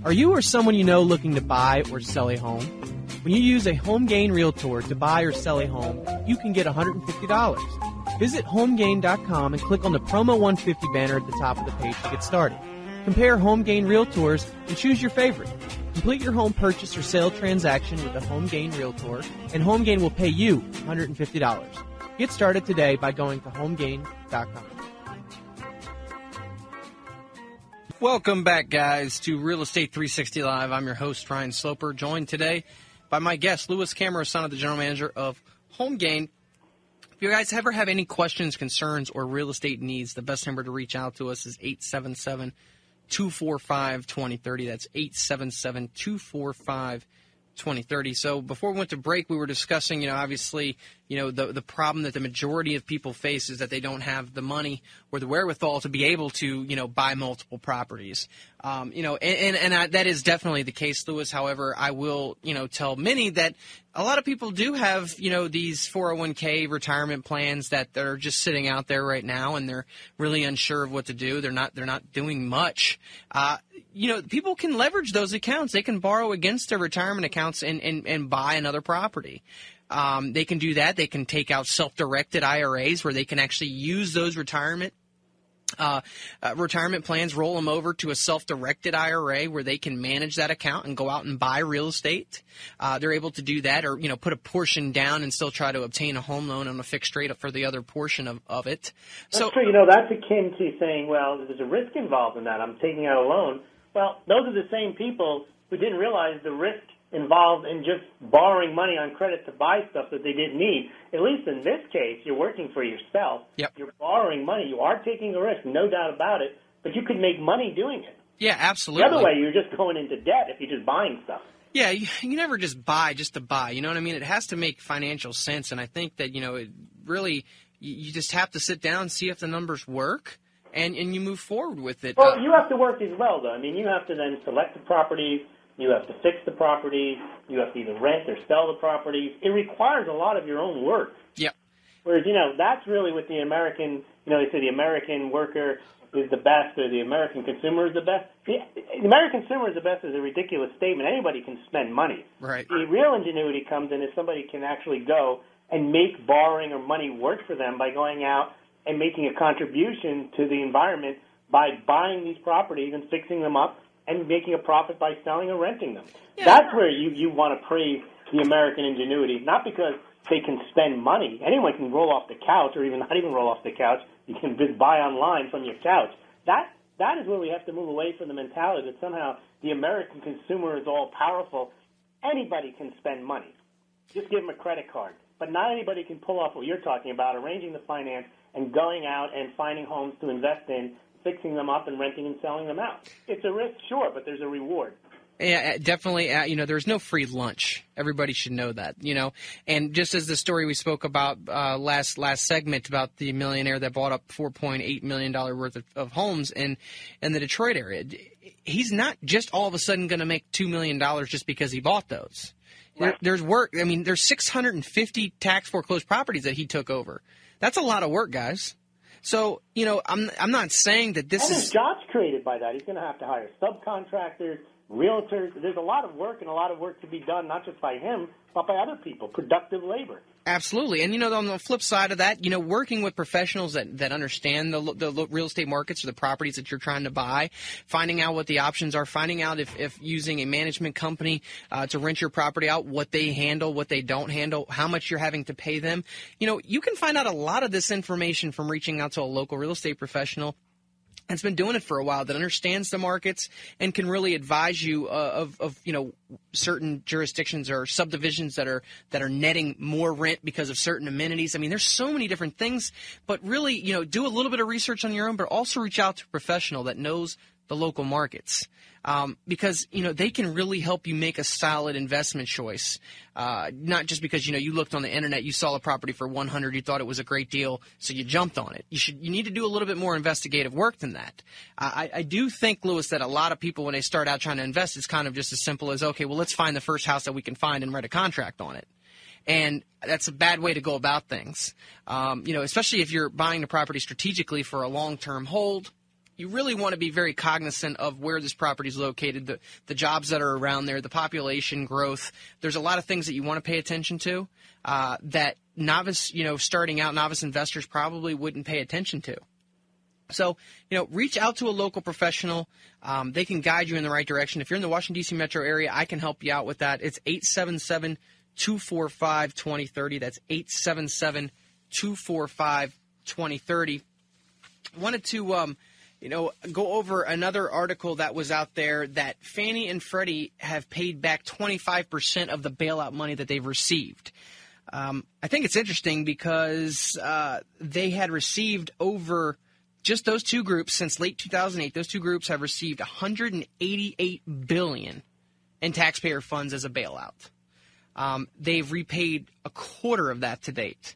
Are you or someone you know looking to buy or sell a home? When you use a HomeGain Realtor to buy or sell a home, you can get $150. Visit HomeGain.com and click on the Promo 150 banner at the top of the page to get started. Compare HomeGain Realtors and choose your favorite. Complete your home purchase or sale transaction with a HomeGain Realtor, and HomeGain will pay you $150. Get started today by going to HomeGain.com. Welcome back, guys, to Real Estate 360 Live. I'm your host, Ryan Sloper, joined today by my guest, Louis Cammarosano, the general manager of HomeGain. If you guys ever have any questions, concerns, or real estate needs, the best number to reach out to us is 877-245-2030. That's 877-245-2030. So before we went to break, we were discussing, obviously, the problem that the majority of people face is that they don't have the money or the wherewithal to be able to, buy multiple properties. That is definitely the case, Louis. However, I will, tell many that a lot of people do have, these 401k retirement plans that are just sitting out there right now, and they're really unsure of what to do. They're not doing much. People can leverage those accounts. They can borrow against their retirement accounts and buy another property. They can do that. They can take out self-directed IRAs where they can actually use those retirement plans, roll them over to a self-directed IRA where they can manage that account and go out and buy real estate. They're able to do that, or put a portion down and still try to obtain a home loan on a fixed rate for the other portion of it. That's true. That's akin to saying, well, there's a risk involved in that. I'm taking out a loan. Well, those are the same people who didn't realize the risk involved in just borrowing money on credit to buy stuff that they didn't need. At least in this case, you're working for yourself. Yep. You're borrowing money. You are taking a risk, no doubt about it, but you could make money doing it. Yeah, absolutely. The other way, you're just going into debt if you're just buying stuff. Yeah, you never just buy just to buy. You know what I mean? It has to make financial sense, and I think that, it really, you just have to sit down and see if the numbers work, and you move forward with it. Well, you have to work as well, though. I mean, you have to then select the properties. You have to fix the property. You have to either rent or sell the properties. It requires a lot of your own work. Yep. Whereas, that's really what the American, they say the American worker is the best or the American consumer is the best. The American consumer is the best is a ridiculous statement. Anybody can spend money. Right. The real ingenuity comes in if somebody can actually go and make borrowing or money work for them by going out and making a contribution to the environment by buying these properties and fixing them up and making a profit by selling or renting them. Yeah. That's where you want to praise the American ingenuity, not because they can spend money. Anyone can roll off the couch, or even not even roll off the couch. You can just buy online from your couch. That is where we have to move away from the mentality that somehow the American consumer is all powerful. Anybody can spend money. Just give them a credit card. But not anybody can pull off what you're talking about, arranging the finance and going out and finding homes to invest in, fixing them up and renting and selling them out. It's a risk, sure, but there's a reward. Yeah, definitely. There's no free lunch. Everybody should know that, And just as the story we spoke about last segment about the millionaire that bought up $4.8 million worth of homes in the Detroit area, he's not just all of a sudden going to make $2 million just because he bought those. Right. There's work. I mean, there's 650 tax foreclosed properties that he took over. That's a lot of work, guys. So, I'm not saying that this is... And there's jobs created by that. He's going to have to hire subcontractors, realtors. There's a lot of work and a lot of work to be done, not just by him, but by other people, productive labor. Absolutely. And, on the flip side of that, working with professionals that understand the real estate markets or the properties that you're trying to buy, finding out what the options are, finding out if using a management company to rent your property out, what they handle, what they don't handle, how much you're having to pay them. You can find out a lot of this information from reaching out to a local real estate professional that's been doing it for a while, that understands the markets and can really advise you of certain jurisdictions or subdivisions that are netting more rent because of certain amenities. I mean, there's so many different things, but really, do a little bit of research on your own, but also reach out to a professional that knows the local markets. Because, they can really help you make a solid investment choice. Not just because, you looked on the internet, you saw a property for 100, you thought it was a great deal, so you jumped on it. You need to do a little bit more investigative work than that. I do think, Louis, that a lot of people, when they start out trying to invest, it's kind of just as simple as, okay, well, let's find the first house that we can find and write a contract on it. And that's a bad way to go about things. Especially if you're buying the property strategically for a long-term hold. you really want to be very cognizant of where this property is located, the jobs that are around there, the population growth. There's a lot of things that you want to pay attention to that starting out novice investors probably wouldn't pay attention to. So, reach out to a local professional. They can guide you in the right direction. If you're in the Washington, D.C. metro area, I can help you out with that. It's 877-245-2030. That's 877-245-2030. Wanted to, go over another article that was out there that Fannie and Freddie have paid back 25% of the bailout money that they've received. I think it's interesting because they had received over just those two groups since late 2008. Those two groups have received $188 billion in taxpayer funds as a bailout. They've repaid a quarter of that to date.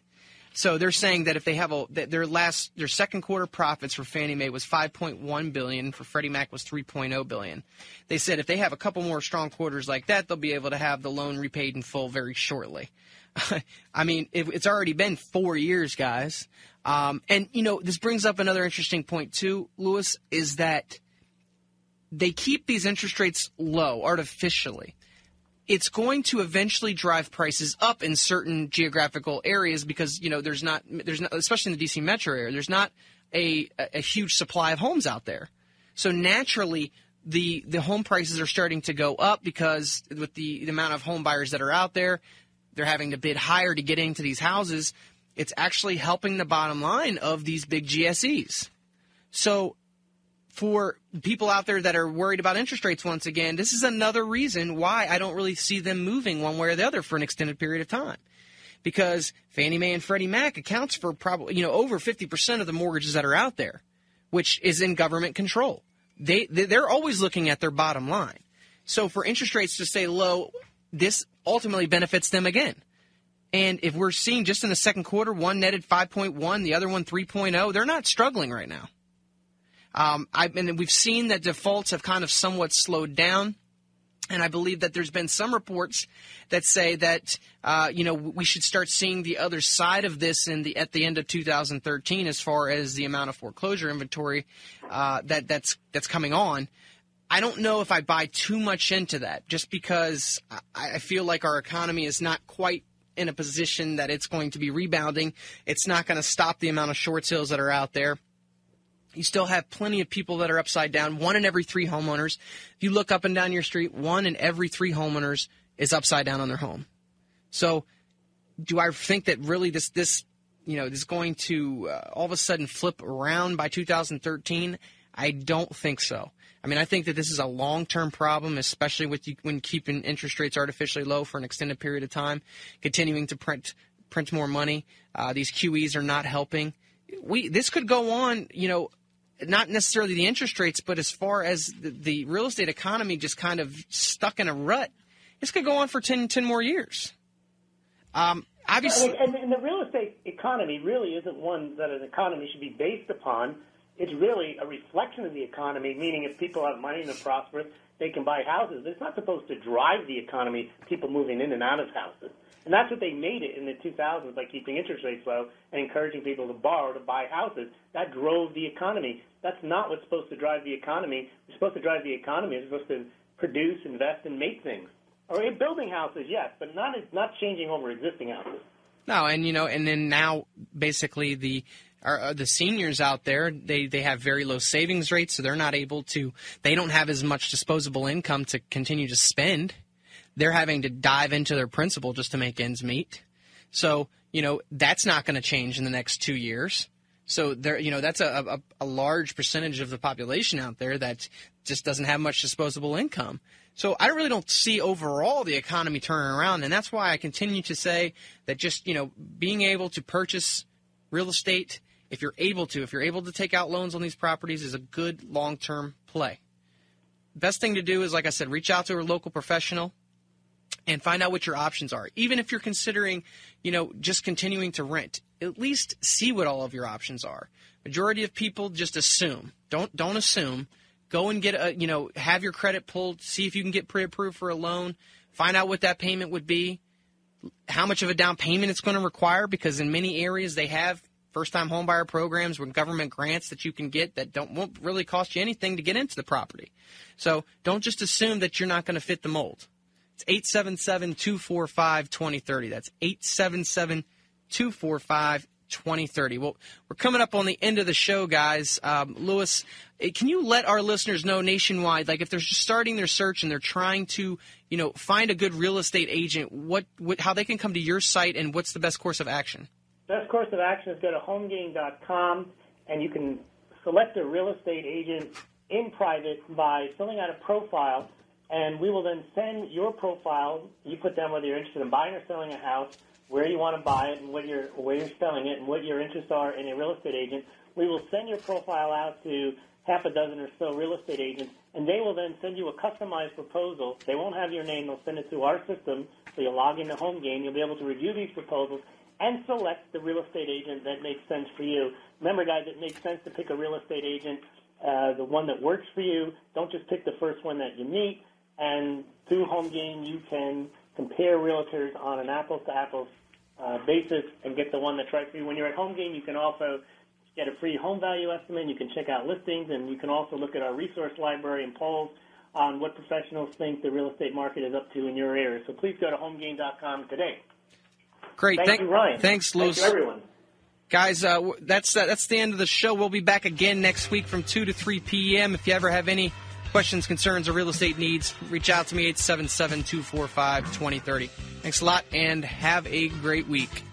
So they're saying that if they have their second quarter profits for Fannie Mae was $5.1 billion, for Freddie Mac was $3.0 billion. They said if they have a couple more strong quarters like that, they'll be able to have the loan repaid in full very shortly. I mean, it's already been 4 years, guys. And this brings up another interesting point too, Louis, is that they keep these interest rates low artificially. It's going to eventually drive prices up in certain geographical areas because, there's not, especially in the D.C. metro area, there's not a huge supply of homes out there. So naturally, the home prices are starting to go up because with the amount of home buyers that are out there, they're having to bid higher to get into these houses. It's actually helping the bottom line of these big GSEs. So for people out there that are worried about interest rates once again, this is another reason why I don't really see them moving one way or the other for an extended period of time. Because Fannie Mae and Freddie Mac accounts for probably, over 50% of the mortgages that are out there, which is in government control. They're always looking at their bottom line. So for interest rates to stay low, this ultimately benefits them again. And if we're seeing just in the second quarter, one netted 5.1, the other one 3.0, they're not struggling right now. And we've seen that defaults have kind of somewhat slowed down. And I believe that there's been some reports that say that, we should start seeing the other side of this at the end of 2013 as far as the amount of foreclosure inventory that's coming on. I don't know if I buy too much into that just because I feel like our economy is not quite in a position that it's going to be rebounding. It's not going to stop the amount of short sales that are out there. You still have plenty of people that are upside down. 1 in every 3 homeowners. If you look up and down your street, 1 in every 3 homeowners is upside down on their home. So do I think that really this is going to all of a sudden flip around by 2013? I don't think so. I mean, I think that this is a long-term problem, especially when keeping interest rates artificially low for an extended period of time, continuing to print more money. These QEs are not helping. This could go on, not necessarily the interest rates, but as far as the real estate economy just kind of stuck in a rut, this could go on for 10 more years. Obviously, and the real estate economy really isn't one that an economy should be based upon. It's really a reflection of the economy, meaning if people have money and they're prosperous, they can buy houses. It's not supposed to drive the economy, people moving in and out of houses. And that's what they made it in the 2000s by keeping interest rates low and encouraging people to borrow to buy houses. That drove the economy. That's not what's supposed to drive the economy. What's supposed to drive the economy is supposed to produce, invest, and make things. Or building houses, yes, but not changing over existing houses. No, and then now basically the seniors out there, they have very low savings rates, so they're not able to, they don't have as much disposable income to continue to spend. They're having to dive into their principal just to make ends meet. So, that's not going to change in the next 2 years. So there, that's a large percentage of the population out there that just doesn't have much disposable income. So I really don't see overall the economy turning around, and that's why I continue to say that just, being able to purchase real estate, if you're able to take out loans on these properties, is a good long-term play. Best thing to do is, like I said, reach out to a local professional and find out what your options are. Even if you're considering, just continuing to rent, at least see what all of your options are. Majority of people just assume. Don't assume. Go and get have your credit pulled, see if you can get pre-approved for a loan, find out what that payment would be, how much of a down payment it's going to require, because in many areas they have first-time homebuyer programs with government grants that you can get that won't really cost you anything to get into the property. So don't just assume that you're not going to fit the mold. It's 877-245-2030. That's 877-245-2030. Well, we're coming up on the end of the show, guys. Louis, can you let our listeners know nationwide, like if they're just starting their search and they're trying to, find a good real estate agent, how they can come to your site and what's the best course of action? Best course of action is go to homegain.com, and you can select a real estate agent in private by filling out a profile, and we will then send your profile. You put down whether you're interested in buying or selling a house, where you want to buy it, and where you're selling it, and what your interests are in a real estate agent. We will send your profile out to half a dozen or so real estate agents, and they will then send you a customized proposal. They won't have your name. They'll send it to our system, so you'll log into HomeGain. You'll be able to review these proposals and select the real estate agent that makes sense for you. Remember, guys, it makes sense to pick a real estate agent, the one that works for you. Don't just pick the first one that you meet. And through HomeGain, you can compare realtors on an apples-to-apples basis and get the one that's right for you. When you're at HomeGain, you can also get a free home value estimate. You can check out listings, and you can also look at our resource library and polls on what professionals think the real estate market is up to in your area. So please go to homegain.com today. Great. Thank you, Ryan. Thanks, Louis. Thank you, everyone. Guys, that's the end of the show. We'll be back again next week from 2 to 3 p.m. If you ever have any questions, concerns, or real estate needs, reach out to me, 877-245-2030. Thanks a lot, and have a great week.